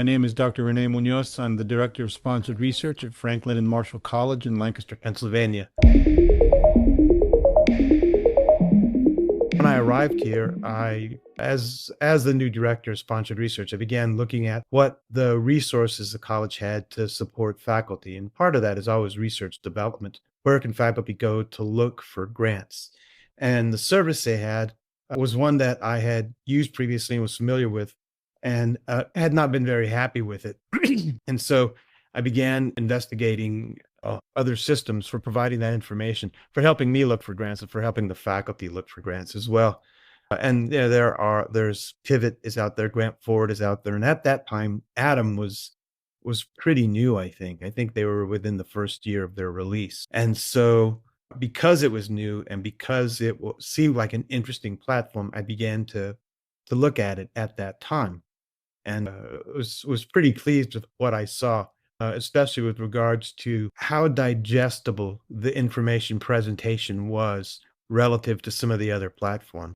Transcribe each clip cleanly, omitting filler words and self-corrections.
My name is Dr. Renee Munoz. I'm the Director of Sponsored Research at Franklin and Marshall College in Lancaster, Pennsylvania. When I arrived here, as the new Director of Sponsored Research, I began looking at what the resources the college had to support faculty. And part of that is always research development. Where can faculty go to look for grants? And the service they had was one that I had used previously and was familiar with, and had not been very happy with it. And so I began investigating other systems for providing that information, for helping me look for grants, and for helping the faculty look for grants as well. And yeah, there's Pivot is out there, Grant Forward is out there, and at that time, Atom was pretty new. I think they were within the first year of their release, and so because it was new and because it seemed like an interesting platform, I began to look at it at that time, and was pretty pleased with what I saw, especially with regards to how digestible the information presentation was relative to some of the other platforms.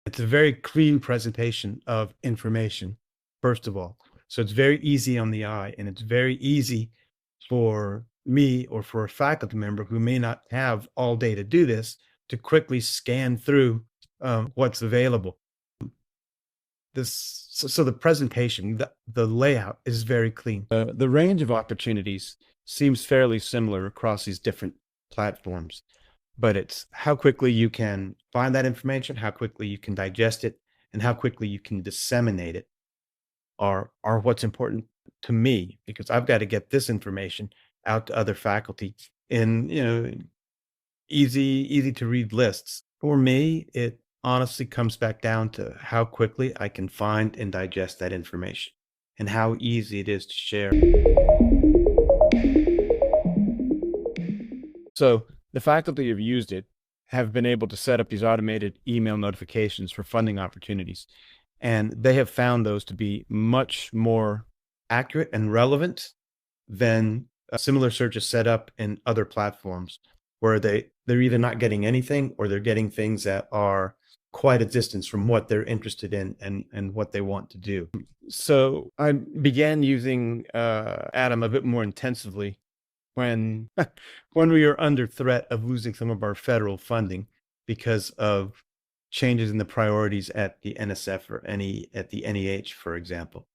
It's a very clean presentation of information, first of all. So it's very easy on the eye, and it's very easy for me or for a faculty member who may not have all day to do this to quickly scan through what's available. So the presentation, the layout is very clean. The range of opportunities seems fairly similar across these different platforms, but it's how quickly you can find that information, how quickly you can digest it, and how quickly you can disseminate it are what's important to me, because I've got to get this information out to other faculty in easy to read lists. For me, it honestly comes back down to how quickly I can find and digest that information and how easy it is to share. So the faculty who've used it have been able to set up these automated email notifications for funding opportunities. And they have found those to be much more accurate and relevant than similar searches set up in other platforms, where they're either not getting anything or they're getting things that are quite a distance from what they're interested in and what they want to do. So I began using Atom a bit more intensively when we were under threat of losing some of our federal funding because of changes in the priorities at the NSF or at the NEH, for example.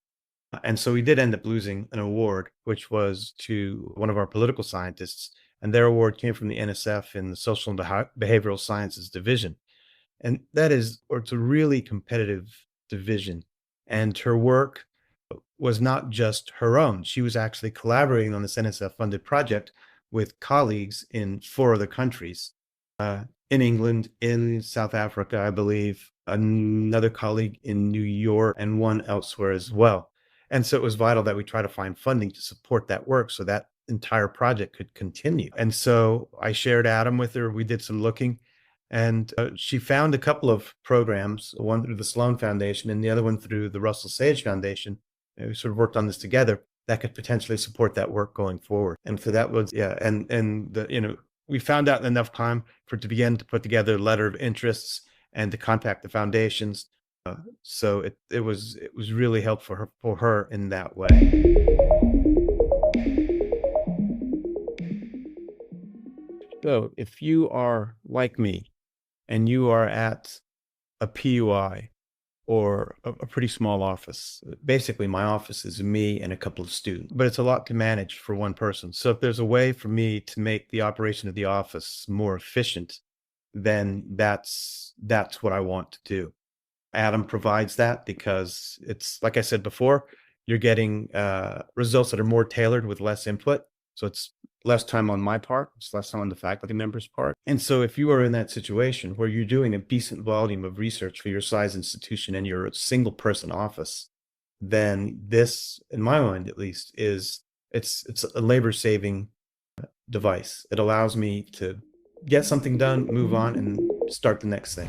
And so we did end up losing an award, which was to one of our political scientists, and their award came from the NSF in the Social and Behavioral Sciences Division. And it's a really competitive division. And her work was not just her own. She was actually collaborating on this NSF-funded project with colleagues in 4 other countries, in England, in South Africa, I believe, another colleague in New York, and one elsewhere as well. And so it was vital that we try to find funding to support that work so that entire project could continue. And so I shared Atom with her. We did some looking, and she found a couple of programs, one through the Sloan Foundation and the other one through the Russell Sage Foundation. We sort of worked on this together that could potentially support that work going forward. And so that was, we found out in enough time for it to begin to put together a letter of interests and to contact the foundations. So it was really helpful for her in that way. So if you are like me and you are at a PUI or a pretty small office, basically my office is me and a couple of students, but it's a lot to manage for one person. So if there's a way for me to make the operation of the office more efficient, then that's what I want to do. Atom provides that because it's, like I said before, you're getting results that are more tailored with less input. So it's less time on my part, it's less time on the faculty member's part. And so if you are in that situation where you're doing a decent volume of research for your size institution and you're a single person office, then this, in my mind at least, it's a labor saving device. It allows me to get something done, move on, and start the next thing.